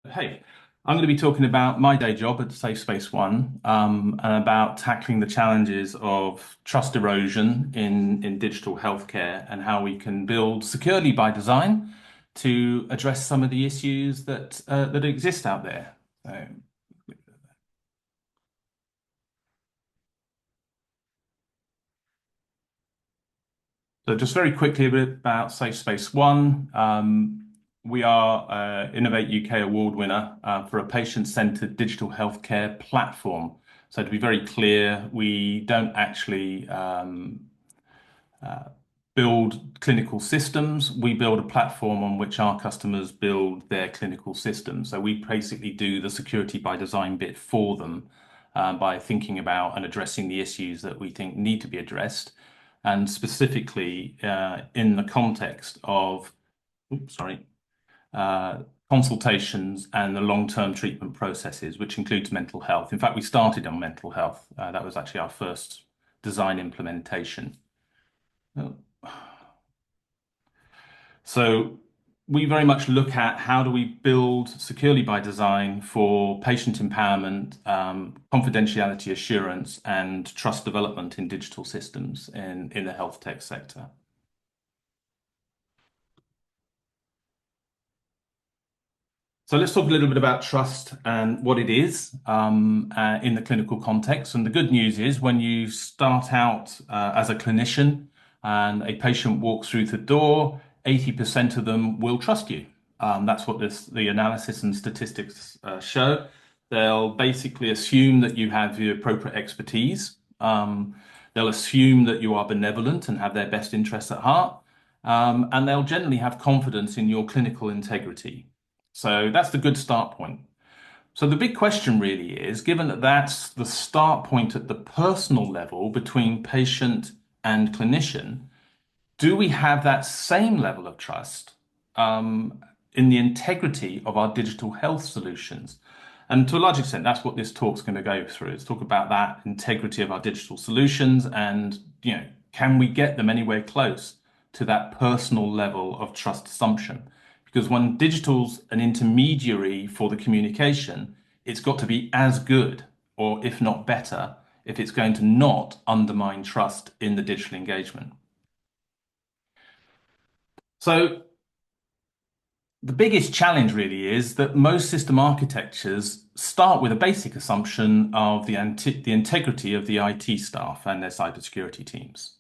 Hey, I'm going to be talking about my day job at Safe Space One, and about tackling the challenges of trust erosion in digital healthcare and how we can build securely by design to address some of the issues that exist out there. So, so just very quickly a bit about Safe Space One. We are Innovate UK award winner for a patient-centered digital healthcare platform. So to be very clear, we don't actually build clinical systems. We build a platform on which our customers build their clinical systems. So we basically do the security by design bit for them by thinking about and addressing the issues that we think need to be addressed. And specifically in the context of, oops, sorry, uh, consultations and the long-term treatment processes, which includes mental health. In fact, we started on mental health. That was actually our first design implementation. Oh. So we very much look at how do we build securely by design for patient empowerment, confidentiality assurance, and trust development in digital systems in the health tech sector. So let's talk a little bit about trust and what it is in the clinical context. And the good news is when you start out as a clinician and a patient walks through the door, 80% of them will trust you. That's what the analysis and statistics show. They'll basically assume that you have the appropriate expertise. They'll assume that you are benevolent and have their best interests at heart. And they'll generally have confidence in your clinical integrity. So that's the good start point. So the big question really is, given that that's the start point at the personal level between patient and clinician, do we have that same level of trust in the integrity of our digital health solutions? And to a large extent, that's what this talk's going to go through. It's talk about that integrity of our digital solutions and, can we get them anywhere close to that personal level of trust assumption? Because when digital's an intermediary for the communication, it's got to be as good, or if not better, if it's going to not undermine trust in the digital engagement. So the biggest challenge really is that most system architectures start with a basic assumption of the integrity of the IT staff and their cybersecurity teams.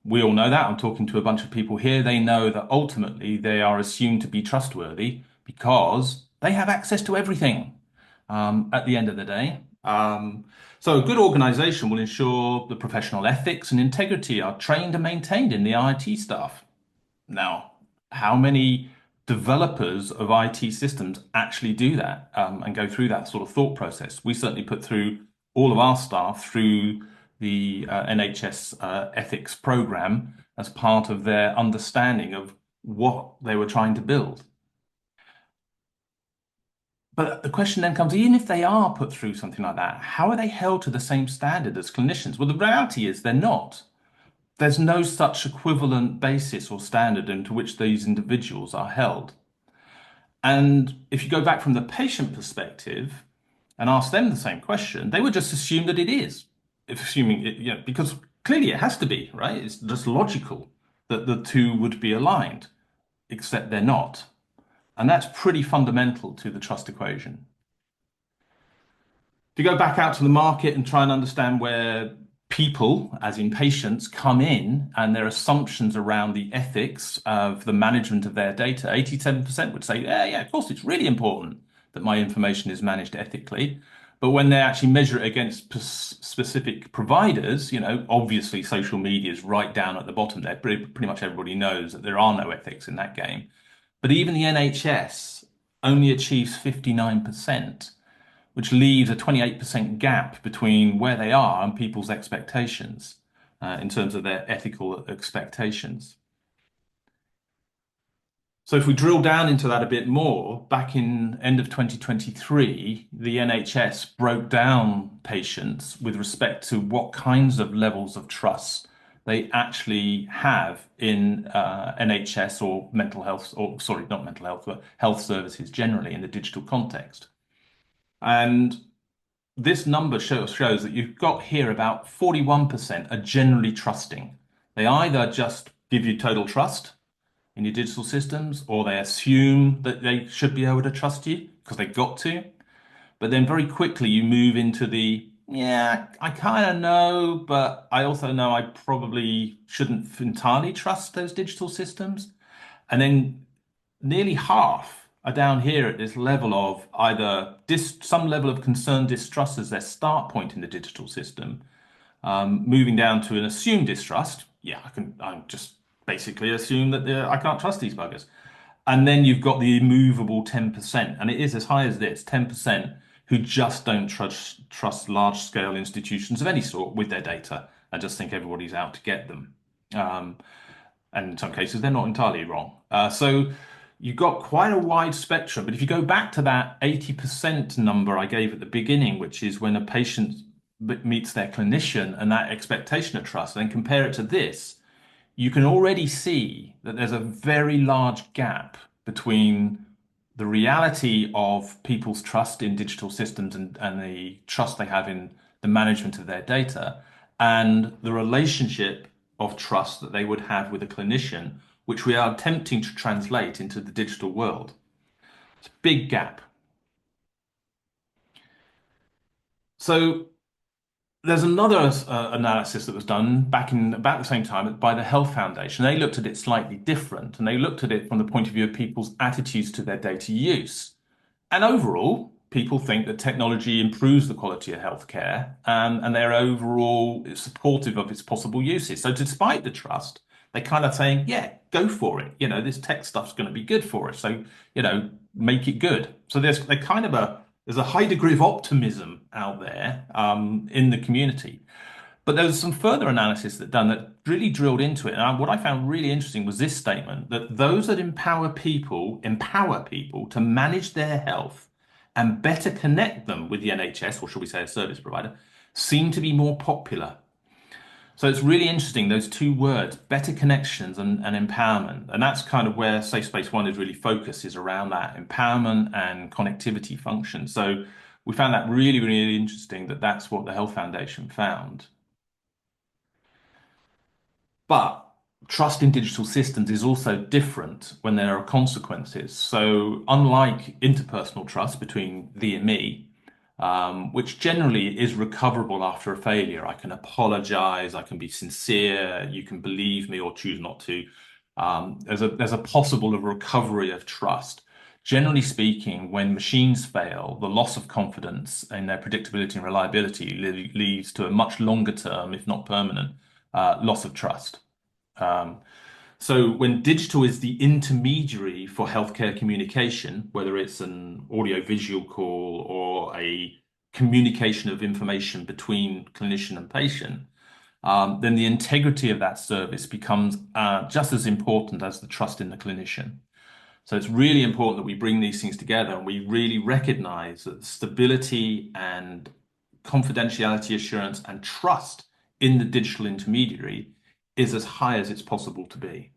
We all know that. I'm talking to a bunch of people here. They know that ultimately they are assumed to be trustworthy because they have access to everything at the end of the day. So a good organization will ensure the professional ethics and integrity are trained and maintained in the IT staff. Now, how many developers of IT systems actually do that and go through that sort of thought process? We certainly put through all of our staff through the NHS ethics program as part of their understanding of what they were trying to build. But the question then comes, even if they are put through something like that, how are they held to the same standard as clinicians? Well, the reality is they're not. There's no such equivalent basis or standard into which these individuals are held. And if you go back from the patient perspective and ask them the same question, they would just assume that it is, if assuming it, because clearly it has to be, right? It's just logical that the two would be aligned, except they're not. And that's pretty fundamental to the trust equation. To go back out to the market and try and understand where people, as in patients, come in and their assumptions around the ethics of the management of their data, 87% would say, yeah, yeah, of course, it's really important that my information is managed ethically. But when they actually measure it against specific providers, obviously social media is right down at the bottom there. Pretty much everybody knows that there are no ethics in that game. But even the NHS only achieves 59%, which leaves a 28% gap between where they are and people's expectations in terms of their ethical expectations. So if we drill down into that a bit more, back in end of 2023, the NHS broke down patients with respect to what kinds of levels of trust they actually have in NHS or mental health, or sorry, not mental health, but health services generally in the digital context. And this number shows that you've got here about 41% are generally trusting. They either just give you total trust in your digital systems, or they assume that they should be able to trust you because they've got to. But then very quickly you move into the, yeah, I kind of know, but I also know I probably shouldn't entirely trust those digital systems. And then nearly half are down here at this level of either some level of concern, distrust as their start point in the digital system, moving down to an assumed distrust. Yeah, I just basically assume that I can't trust these buggers. And then you've got the immovable 10%, and it is as high as this 10% who just don't trust large scale institutions of any sort with their data and just think everybody's out to get them. Um, and in some cases, they're not entirely wrong. So you've got quite a wide spectrum. But if you go back to that 80% number I gave at the beginning, which is when a patient meets their clinician and that expectation of trust, and then compare it to this, you can already see that there's a very large gap between the reality of people's trust in digital systems and the trust they have in the management of their data and the relationship of trust that they would have with a clinician, which we are attempting to translate into the digital world. It's a big gap. So there's another analysis that was done back in about the same time by the Health Foundation. They looked at it slightly different, and they looked at it from the point of view of people's attitudes to their data use. And overall, people think that technology improves the quality of healthcare, and they're overall supportive of its possible uses. So despite the trust, they're kind of saying, yeah, go for it. This tech stuff's going to be good for us. So, make it good. So there's a high degree of optimism out there in the community. But there was some further analysis that really drilled into it. And what I found really interesting was this statement that those that empower people to manage their health and better connect them with the NHS, or should we say a service provider, seem to be more popular. So it's really interesting, those two words, better connections and empowerment. And that's kind of where Safe Space One is really focused, is around that empowerment and connectivity function. So we found that really, really interesting that that's what the Health Foundation found. But trust in digital systems is also different when there are consequences. So, unlike interpersonal trust between thee and me, which generally is recoverable after a failure, I can apologize, I can be sincere, you can believe me or choose not to. There's a possible recovery of trust. Generally speaking, when machines fail, the loss of confidence in their predictability and reliability leads to a much longer term, if not permanent, loss of trust. Um, so when digital is the intermediary for healthcare communication, whether it's an audio-visual call or a communication of information between clinician and patient, then the integrity of that service becomes just as important as the trust in the clinician. So it's really important that we bring these things together and we really recognize that stability and confidentiality assurance and trust in the digital intermediary is as high as it's possible to be.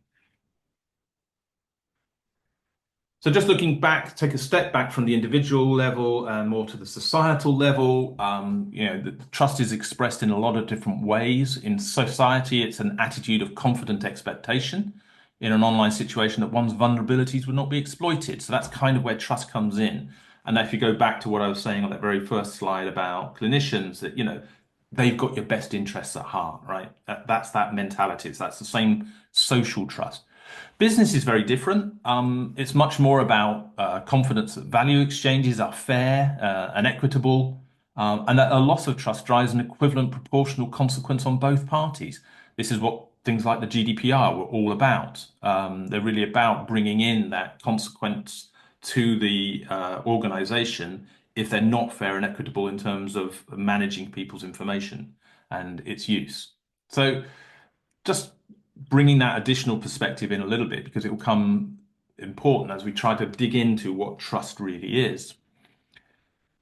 So just looking back, take a step back from the individual level and more to the societal level. The trust is expressed in a lot of different ways. In society, it's an attitude of confident expectation in an online situation that one's vulnerabilities would not be exploited. So that's kind of where trust comes in. And if you go back to what I was saying on that very first slide about clinicians, that, they've got your best interests at heart, right? That's that mentality. That's the same social trust. Business is very different. It's much more about confidence that value exchanges are fair and equitable, and that a loss of trust drives an equivalent proportional consequence on both parties. This is what things like the GDPR were all about. They're really about bringing in that consequence to the organization if they're not fair and equitable in terms of managing people's information and its use. So just bringing that additional perspective in a little bit because it will come important as we try to dig into what trust really is.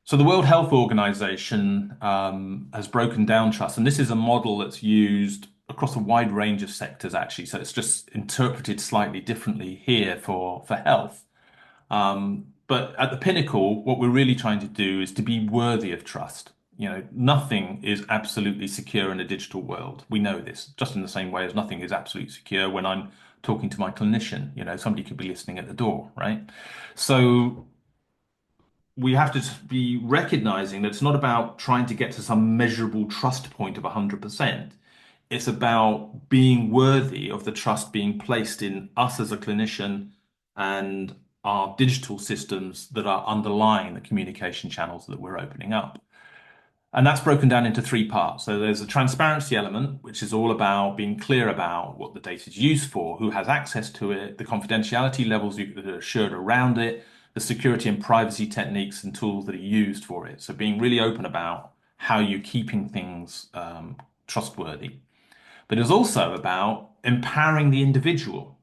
So the World Health Organization has broken down trust, and this is a model that's used across a wide range of sectors, actually. So it's just interpreted slightly differently here for health. But at the pinnacle, what we're really trying to do is to be worthy of trust. Nothing is absolutely secure in a digital world. We know this, just in the same way as nothing is absolutely secure when I'm talking to my clinician. Somebody could be listening at the door, right? So we have to be recognizing that it's not about trying to get to some measurable trust point of 100%. It's about being worthy of the trust being placed in us as a clinician and our digital systems that are underlying the communication channels that we're opening up. And that's broken down into three parts. So there's a transparency element, which is all about being clear about what the data is used for, who has access to it, the confidentiality levels that are assured around it, the security and privacy techniques and tools that are used for it. So being really open about how you're keeping things trustworthy. But it's also about empowering the individual,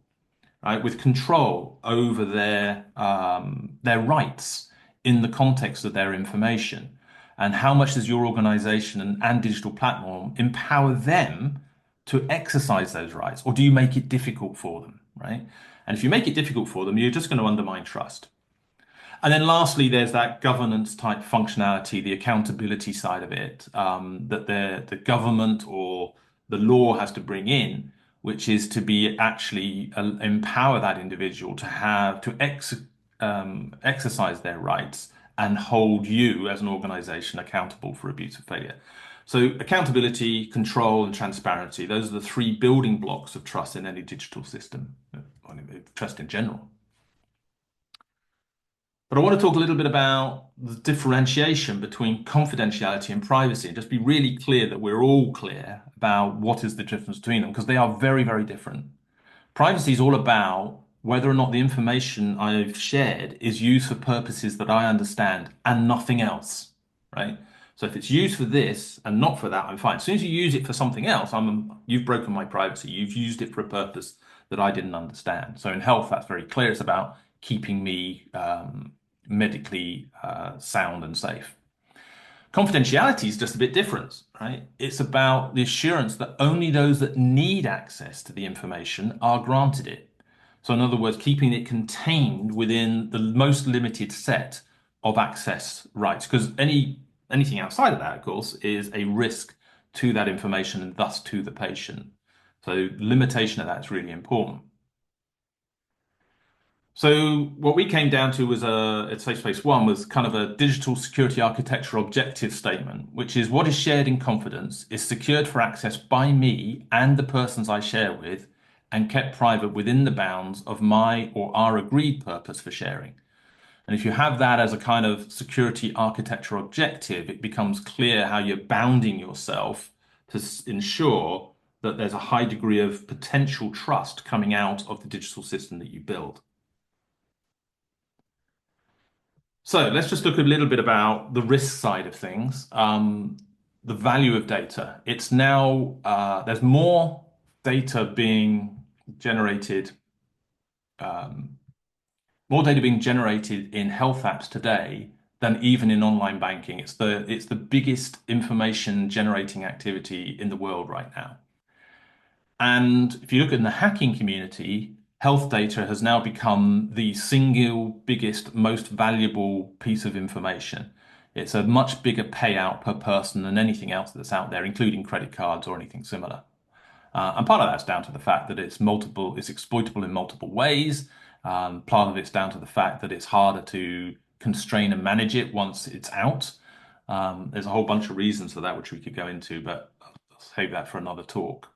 right, with control over their rights in the context of their information. And how much does your organization and digital platform empower them to exercise those rights? Or do you make it difficult for them, right? And if you make it difficult for them, you're just going to undermine trust. And then lastly, there's that governance type functionality, the accountability side of it, that the government or the law has to bring in, which is to be actually empower that individual to exercise their rights and hold you as an organization accountable for abuse or failure. So accountability, control, and transparency, those are the three building blocks of trust in any digital system, trust in general. But I want to talk a little bit about the differentiation between confidentiality and privacy and just be really clear that we're all clear about what is the difference between them, because they are very, very different. Privacy is all about whether or not the information I've shared is used for purposes that I understand and nothing else, right? So if it's used for this and not for that, I'm fine. As soon as you use it for something else, you've broken my privacy. You've used it for a purpose that I didn't understand. So in health, that's very clear. It's about keeping me medically sound and safe. Confidentiality is just a bit different, right? It's about the assurance that only those that need access to the information are granted it. So in other words, keeping it contained within the most limited set of access rights, because anything outside of that, of course, is a risk to that information and thus to the patient. So limitation of that is really important. So what we came down to was at Safe Space One was kind of a digital security architecture objective statement, which is what is shared in confidence is secured for access by me and the persons I share with and kept private within the bounds of my or our agreed purpose for sharing. And if you have that as a kind of security architecture objective, it becomes clear how you're bounding yourself to ensure that there's a high degree of potential trust coming out of the digital system that you build. So let's just look a little bit about the risk side of things. The value of data. It's now, there's more data being generated, more data being generated in health apps today than even in online banking. It's the biggest information generating activity in the world right now. And if you look in the hacking community, health data has now become the single biggest, most valuable piece of information. It's a much bigger payout per person than anything else that's out there, including credit cards or anything similar. And part of that's down to the fact that it's exploitable in multiple ways. Part of it's down to the fact that it's harder to constrain and manage it once it's out. There's a whole bunch of reasons for that, which we could go into, but I'll save that for another talk.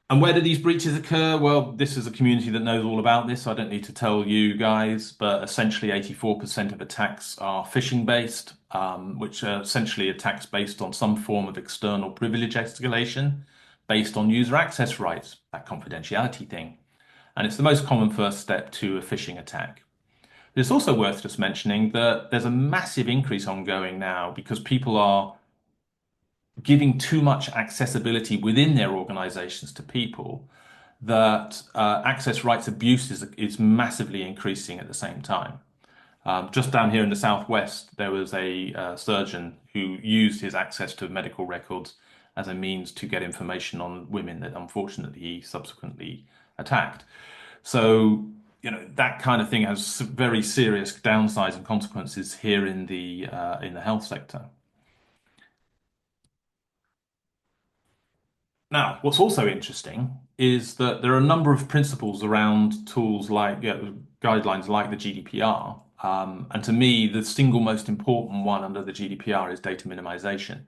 And where do these breaches occur? Well, this is a community that knows all about this. So I don't need to tell you guys, but essentially 84% of attacks are phishing based, which are essentially attacks based on some form of external privilege escalation based on user access rights, that confidentiality thing. And it's the most common first step to a phishing attack. It's also worth just mentioning that there's a massive increase ongoing now because people are giving too much accessibility within their organizations to people that access rights abuse is massively increasing at the same time. Just down here in the Southwest, there was a surgeon who used his access to medical records as a means to get information on women that unfortunately he subsequently attacked. So, that kind of thing has very serious downsides and consequences here in the health sector. Now, what's also interesting is that there are a number of principles around tools like guidelines like the GDPR. And to me, the single most important one under the GDPR is data minimization.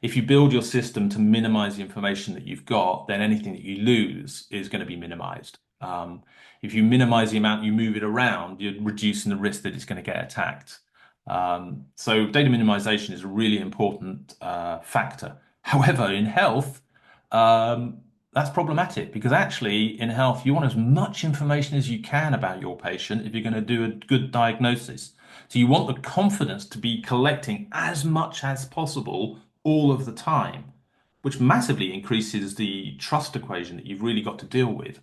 If you build your system to minimize the information that you've got, then anything that you lose is going to be minimized. If you minimize the amount you move it around, you're reducing the risk that it's going to get attacked. So data minimization is a really important factor. However, in health, um, that's problematic because actually in health, you want as much information as you can about your patient if you're going to do a good diagnosis. So you want the confidence to be collecting as much as possible all of the time, which massively increases the trust equation that you've really got to deal with.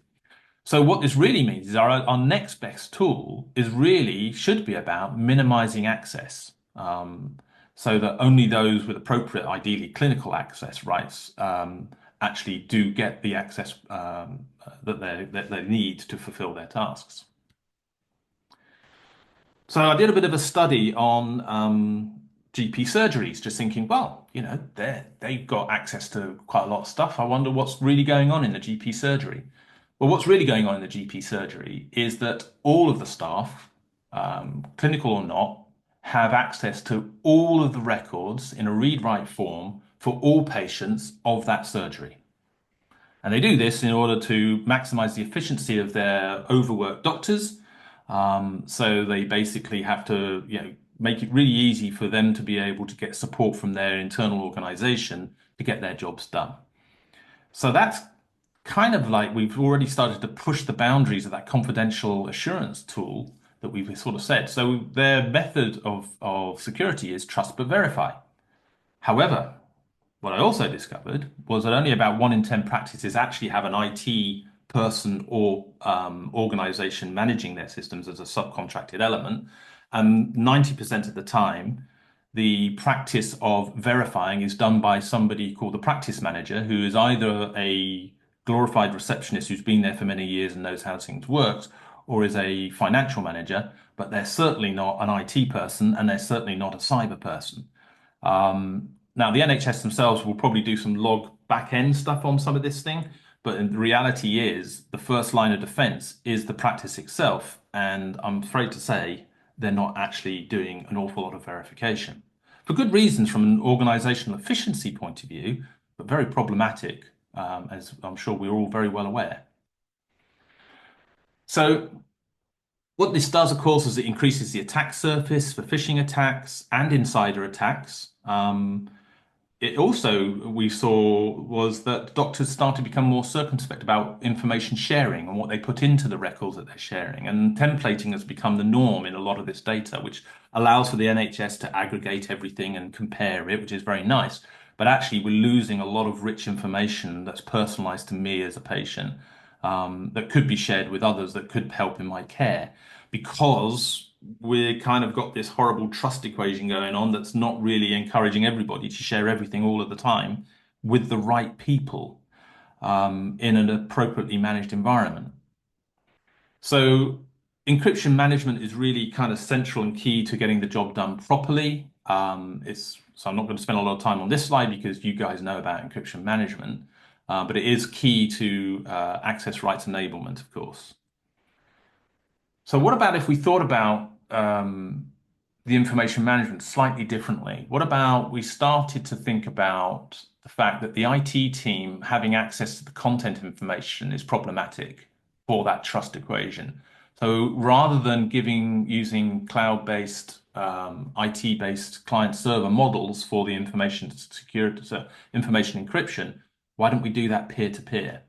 So what this really means is our next best tool is really should be about minimizing access, so that only those with appropriate, ideally clinical access rights, actually do get the access that they need to fulfill their tasks. So I did a bit of a study on GP surgeries, just thinking, well, they've got access to quite a lot of stuff. I wonder what's really going on in the GP surgery. Well, what's really going on in the GP surgery is that all of the staff, clinical or not, have access to all of the records in a read-write form for all patients of that surgery. And they do this in order to maximize the efficiency of their overworked doctors. So they basically have to, make it really easy for them to be able to get support from their internal organization to get their jobs done. So that's kind of like we've already started to push the boundaries of that confidential assurance tool that we've sort of said. So their method of security is trust but verify. However, what I also discovered was that only about 1 in 10 practices actually have an IT person or organization managing their systems as a subcontracted element. And 90% of the time, the practice of verifying is done by somebody called the practice manager, who is either a glorified receptionist who's been there for many years and knows how things work, or is a financial manager, but they're certainly not an IT person and they're certainly not a cyber person. Now, the NHS themselves will probably do some log back end stuff on some of this thing, but the reality is the first line of defense is the practice itself. And I'm afraid to say they're not actually doing an awful lot of verification for good reasons from an organizational efficiency point of view, but very problematic, as I'm sure we're all very well aware. So what this does, of course, is it increases the attack surface for phishing attacks and insider attacks. It also, we saw, was that doctors start to become more circumspect about information sharing and what they put into the records that they're sharing. And templating has become the norm in a lot of this data, which allows for the NHS to aggregate everything and compare it, which is very nice. But actually, we're losing a lot of rich information that's personalized to me as a patient, that could be shared with others that could help in my care because we kind of got this horrible trust equation going on that's not really encouraging everybody to share everything all of the time with the right people, in an appropriately managed environment. So encryption management is really kind of central and key to getting the job done properly. So I'm not going to spend a lot of time on this slide because you guys know about encryption management, but it is key to access rights enablement, of course. So what about if we thought about the information management slightly differently? What about we started to think about the fact that the IT team having access to the content information is problematic for that trust equation? So rather than using cloud-based, IT-based client server models for the information security, so information encryption, why don't we do that peer-to-peer?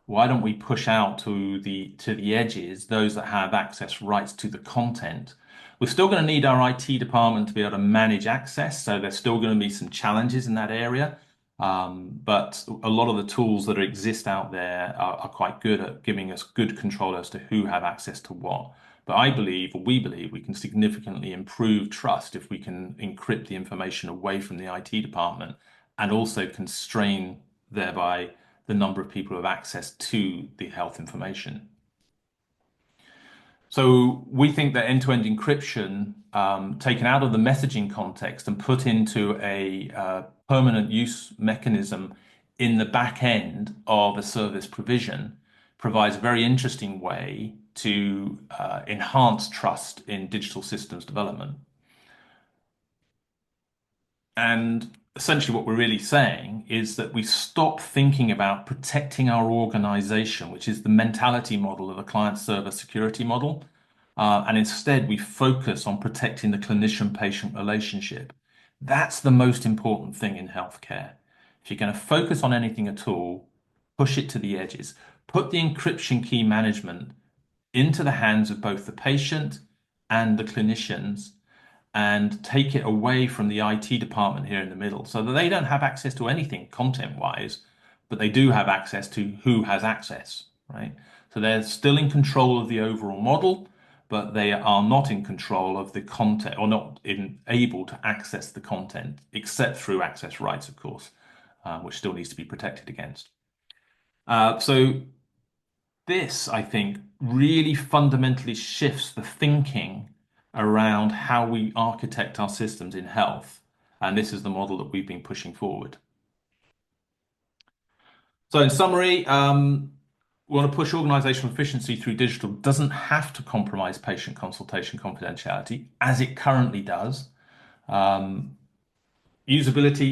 Why don't we push out to the edges those that have access rights to the content? We're still going to need our IT department to be able to manage access, so there's still going to be some challenges in that area. But a lot of the tools that exist out there are quite good at giving us good control as to who have access to what. But I believe, or we believe, we can significantly improve trust if we can encrypt the information away from the IT department and also constrain thereby the number of people who have access to the health information. So we think that end-to-end encryption, taken out of the messaging context and put into a permanent use mechanism in the back end of a service provision, provides a very interesting way to enhance trust in digital systems development. And essentially, what we're really saying is that we stop thinking about protecting our organization, which is the mentality model of a client server security model. And instead, we focus on protecting the clinician-patient relationship. That's the most important thing in healthcare. If you're going to focus on anything at all, push it to the edges. Put the encryption key management into the hands of both the patient and the clinicians, and take it away from the IT department here in the middle so that they don't have access to anything content-wise, but they do have access to who has access, right? So they're still in control of the overall model, but they are not in control of the content, or not able to access the content, except through access rights, of course, which still needs to be protected against. So this, I think, really fundamentally shifts the thinking around how we architect our systems in health. And this is the model that we've been pushing forward. So in summary, we want to push organizational efficiency through digital. Doesn't have to compromise patient consultation confidentiality, as it currently does. Usability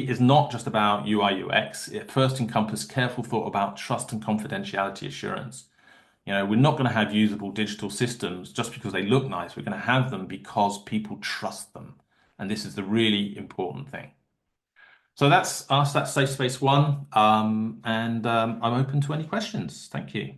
is not just about UI UX. It first encompasses careful thought about trust and confidentiality assurance. We're not going to have usable digital systems just because they look nice. We're going to have them because people trust them. And this is the really important thing. So that's us, that's Safe Space One. I'm open to any questions. Thank you.